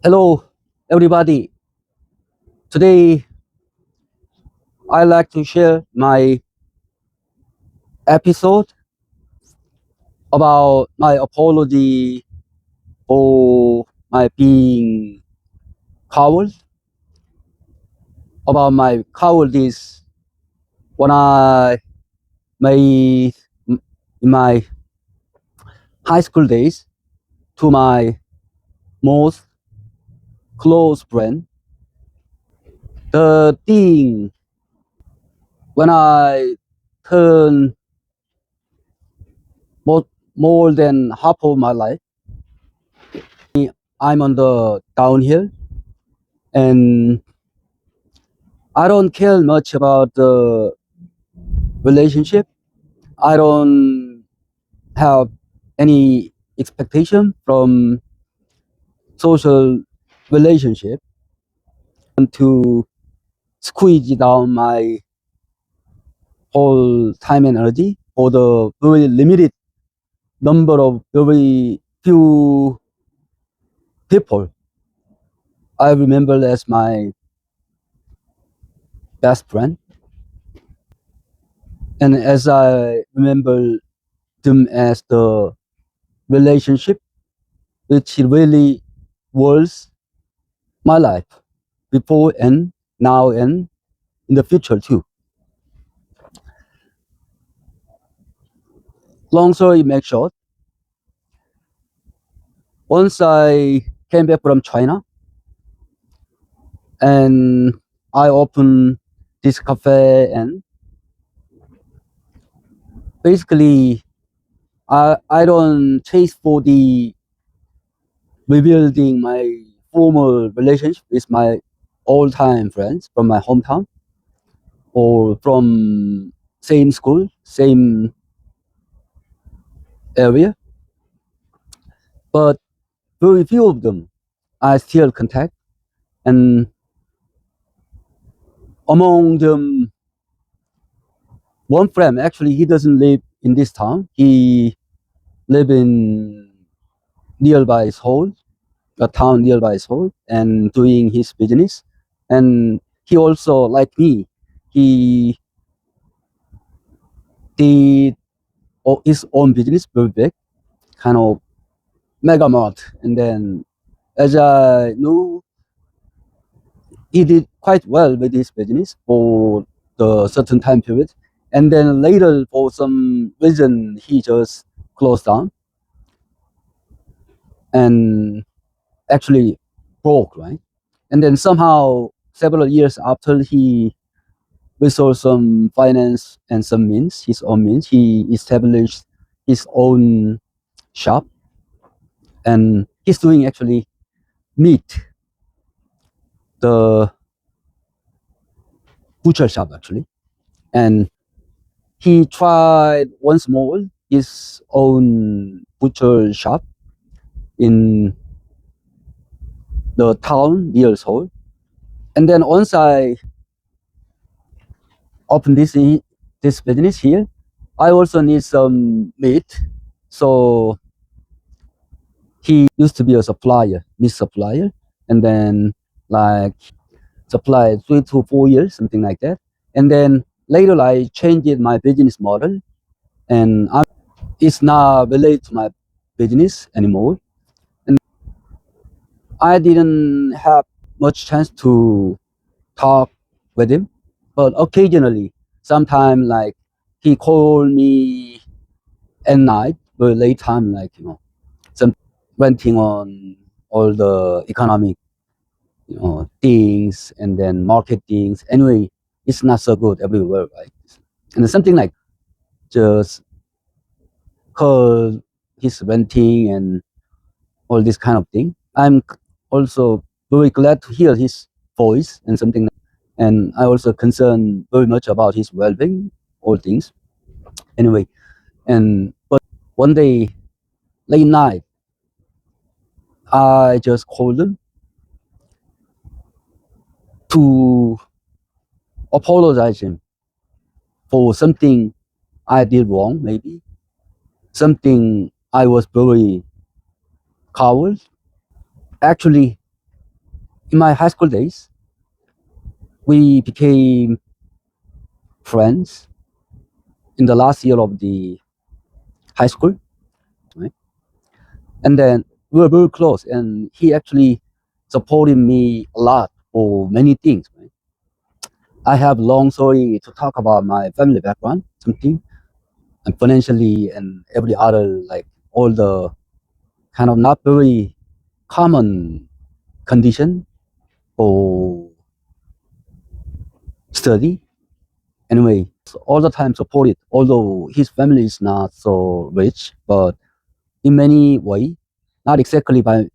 Hello, everybody. Today, I like to share my episode about my apology for my being coward, about my cowardice when I made in my high school days to my most close friend. The thing when I turned more, more than half of my life, I'm on the downhill and I don't care much about the relationship. I don't have any expectation from social relationship and to squeeze down my whole time and energy for the very limited number of very few people I remember as my best friend. And as I remember them as the relationship which really was my life before and now and in the future too. Long story make short, once I came back from China and I opened this cafe and basically I don't chase for the rebuilding my former relationship with my old time friends from my hometown or from same school, same area, but very few of them I still contact. And among them, one friend actually he doesn't live in this town. He live in nearby Seoul, a town nearby Seoul, and doing his business. And he also like me. He did his own business very big, kind of mega mart. And then as I knew, he did quite well with his business for the certain time period. And then later, for some reason, he just closed down and actually broke, right? And then somehow, several years after he resolved some finance and some means, his own means, he established his own shop, and he's doing actually meat, the butcher shop actually. And he tried once more his own butcher shop in the town near Seoul. And then once I opened this business here, I also need some meat. So he used to be a supplier, meat supplier, and then like supplied 3 to 4 years, something like that. And then later I changed my business model, and it's not related to my business anymore. And I didn't have much chance to talk with him, but occasionally, sometime like he called me at night, very late time, like some ranting on all the economic things and then market things. Anyway, it's not so good everywhere, right? And something like just cause he's renting and all this kind of thing. I'm also very glad to hear his voice and something like, and I also concern very much about his well-being, all things. Anyway, and but one day late night, I just called him to apologize him for something I did wrong, maybe something I was very coward. Actually, in my high school days, we became friends in the last year of the high school, right? And then we were very close, and he actually supported me a lot for many things, right? I have long story to talk about my family background, something, and financially and every other, like all the kind of not very common condition for study. Anyway, so all the time supported, although his family is not so rich, but in many way, not exactly by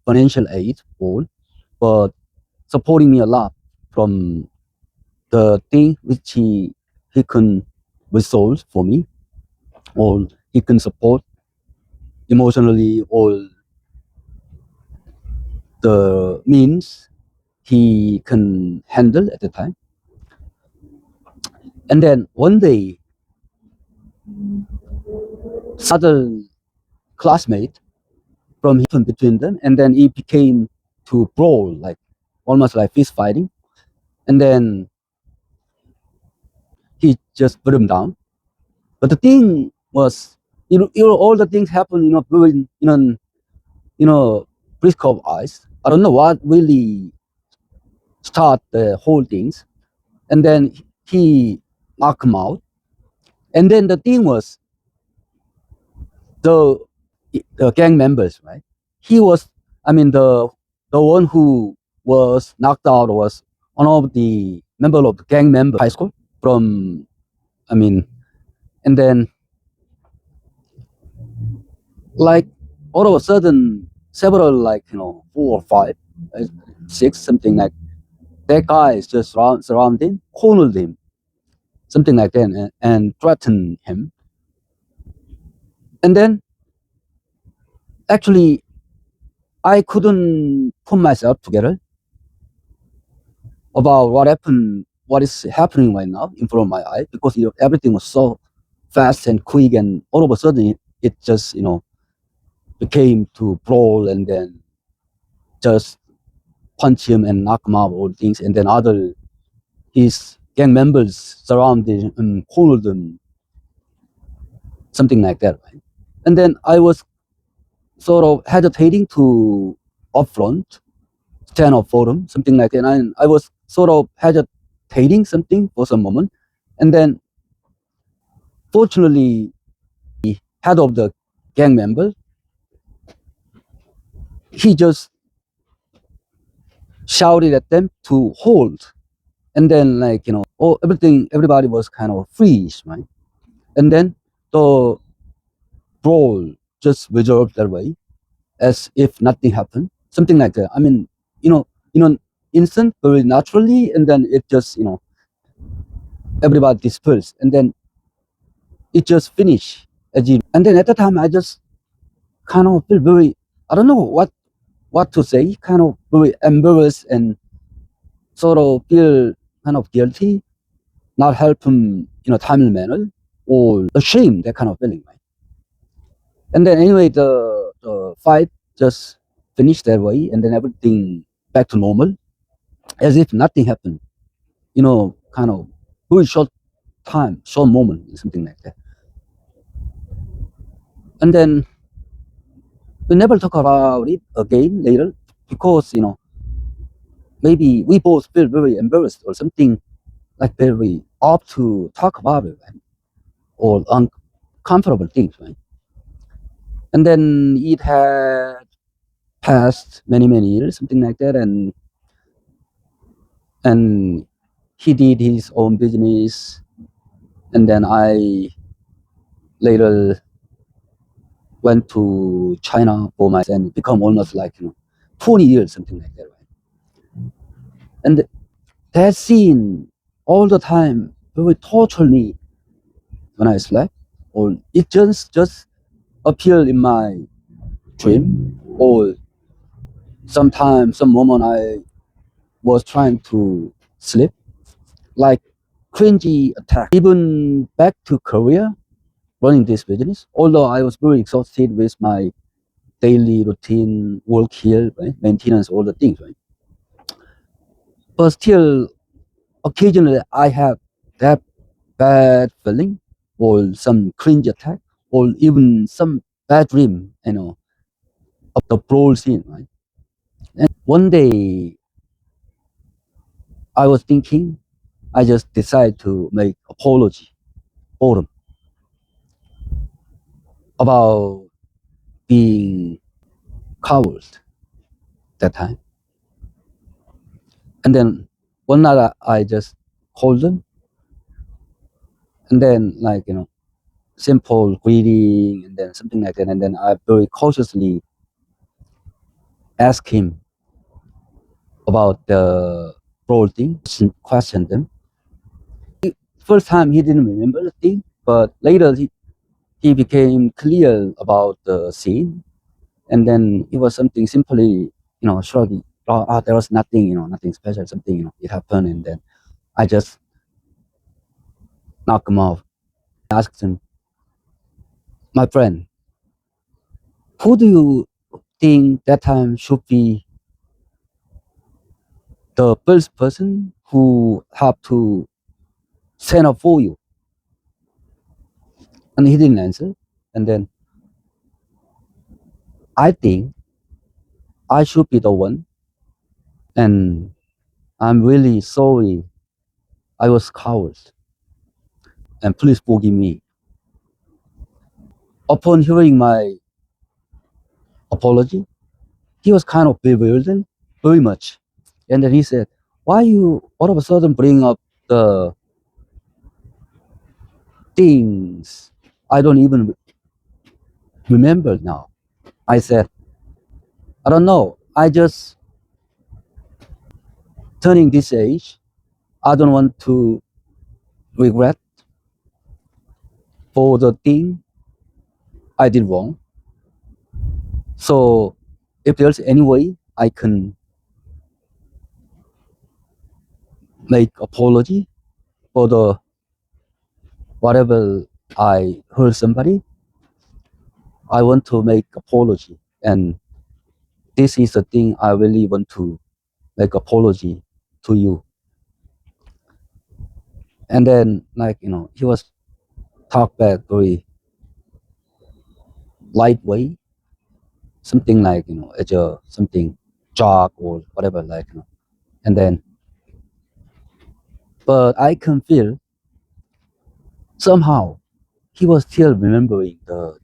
financial aid, all, but supporting me a lot from the thing which he can resolve for me, or he can support emotionally, or the means he can handle at the time. And then one day, other classmate from him between them, and then it became to brawl, like almost like fist fighting. And then he just put him down. But the thing was, all the things happen, during, brisk of eyes. I don't know what really start the whole things. And then he knocked him out. And then the thing was, the the gang members, right? He was, I mean, the one who was knocked out was one of the member of the gang member high school from, I mean, and then like all of a sudden, several, like, 4 or 5, uh, 6, something like that guy is just surrounded him, cornered him, something like that, and threatened him. And then actually, I couldn't put myself together about what is happening right now in front of my eye, because everything was so fast and quick, and all of a sudden it just became to brawl, and then just punch him and knock him out, all things, and then other his gang members surrounded him and cornered him, something like that, right? And then I was sort of hesitating to up front, stand up for him, something like that. And I was sort of hesitating something for some moment, and then fortunately, head of the gang member, he just shouted at them to hold. And then, like, everybody was kind of freeze, right? And then the brawl just resolved that way, as if nothing happened, something like that. I mean, instant, very naturally, and then it just, everybody dispersed, and then it just finished. And then at the time, I just kind of feel very, I don't know what to say, kind of very embarrassed, and sort of feel kind of guilty, not helping in a timely manner, or ashamed, that kind of feeling, right? And then anyway, the fight just finished that way, and then everything back to normal, as if nothing happened, kind of very short time, short moment, something like that. And then we never talk about it again later, because, maybe we both feel very embarrassed or something, like very off to talk about it, right? Or uncomfortable things, right? And then it had passed many years, something like that, and he did his own business, and then I later went to China for myself and become almost like 20 years, something like that, right? And that scene all the time will torture me when I slept, or it just appeared in my dream, or sometimes some moment I was trying to sleep, like cringy attack. Even back to Korea, running this business, although I was very exhausted with my daily routine, work here, right? Maintenance, all the things, right? but still occasionally I have that bad feeling or some cringe attack or even some bad dream, of the brawl scene, right? And one day I was thinking, I just decided to make apology for them about being coward that time. And then one night I just called them and then simple greeting and then something like that. And then I very cautiously asked him about the role thing, questioned them. First time he didn't remember the thing, but later he became clear about the scene. And then it was something simply, shrugging. There was nothing, nothing special, something, it happened. And then I just knocked him off. I asked him, my friend, who do you think that time should be the first person who have to stand up for you? And he didn't answer. And then I think I should be the one. And I'm really sorry I was coward. And please forgive me. Upon hearing my apology, he was kind of bewildered very much. And then he said, why you all of a sudden bring up the things I don't even remember now? I said, I don't know. I just turning this age. I don't want to regret for the thing I did wrong. So if there's any way I can make apology for the whatever I hurt somebody, I want to make apology. And this is the thing I really want to make apology to you. And then he was talk back very lightweight, something like, it's a something jog or whatever, and then but I can feel somehow he was still remembering the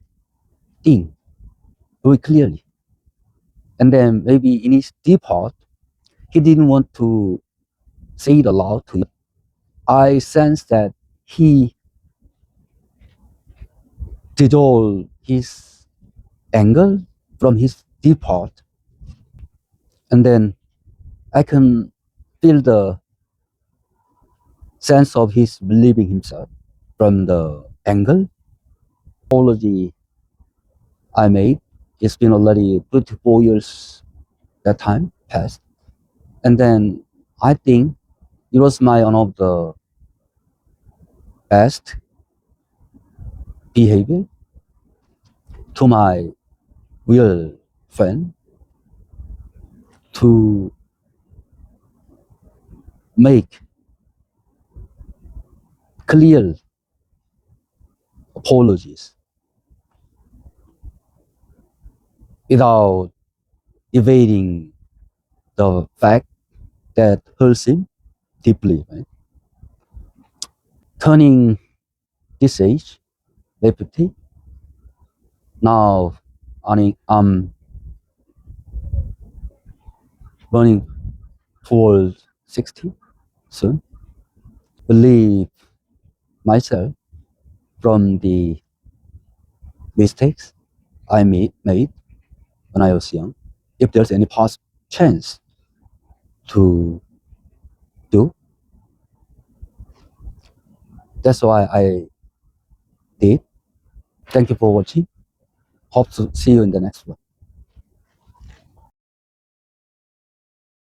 thing very clearly. And then maybe in his deep heart, he didn't want to say it aloud to you. I sense that he dissolved his anger from his deep heart. And then I can feel the sense of his believing himself from the anger. Apology I made. It's been already 24 years that time passed. And then I think it was my one of the best behavior to my real friend to make clear apologies without evading the fact that hurts him deeply. Right? Turning this age, maybe now I'm running towards 60 soon. Believe myself from the mistakes I made when I was young. If there's any possible chance to do, that's why I did. Thank you for watching. Hope to see you in the next one.